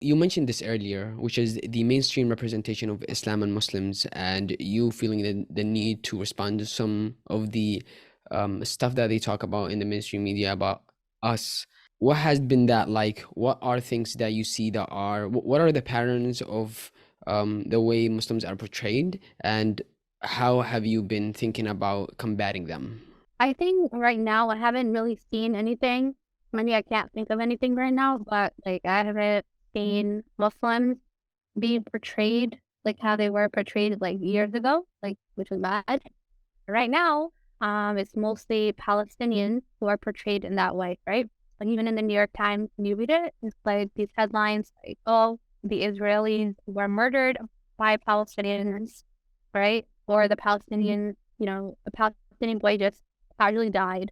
You mentioned this earlier, which is the mainstream representation of Islam and Muslims, and you feeling the need to respond to some of the stuff that they talk about in the mainstream media about us. What has been that like? What are things that you see that are, what are the patterns of the way Muslims are portrayed, and how have you been thinking about combating them? I think right now I haven't really seen anything. Maybe I can't think of anything right now, but like I haven't seen Muslims being portrayed like how they were portrayed like years ago, like which was bad. Right now, it's mostly Palestinians who are portrayed in that way, right? Like even in the New York Times, when you read it, it's like these headlines like, "Oh, the Israelis were murdered by Palestinians," right? Or the Palestinian, a Palestinian boy just casually died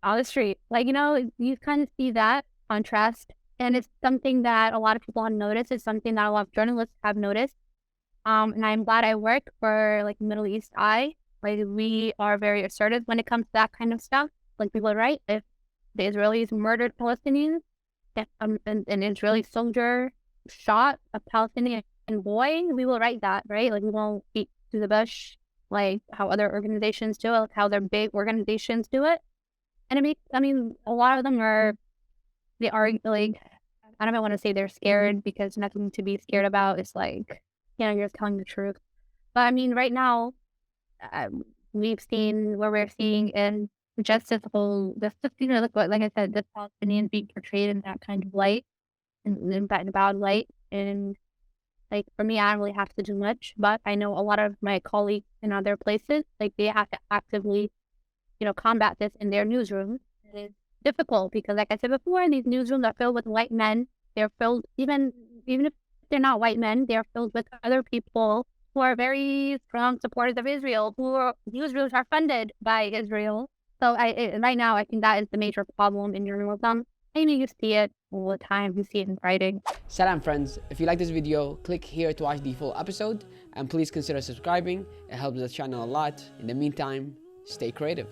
on the street. Like, you kind of see that contrast. And it's something that a lot of people have noticed. It's something that a lot of journalists have noticed. And I'm glad I work for like Middle East Eye. Like we are very assertive when it comes to that kind of stuff. Like people are right. If the Israelis murdered Palestinians, if an Israeli soldier shot a Palestinian boy, we will write that, right? Like we won't beat to the bush like how other organizations do it, like how their big organizations do it. And a lot of them they are like, I don't want to say they're scared because nothing to be scared about. It's like, you're just telling the truth. But I mean, right now, um, we've seen where we're seeing in justice whole, just, like I said, the Palestinians being portrayed in that kind of light and in that bad light. And like for me, I don't really have to do much, but I know a lot of my colleagues in other places, like they have to actively, combat this in their newsrooms. It is difficult because, like I said before, these newsrooms are filled with white men. They're filled, even if they're not white men, they're filled with other people who are very strong supporters of Israel, newsrooms are funded by Israel. So right now, I think that is the major problem in journalism. I mean, you see it all the time. You see it in writing. Salam friends, if you like this video, click here to watch the full episode, and please consider subscribing. It helps the channel a lot. In the meantime, stay creative.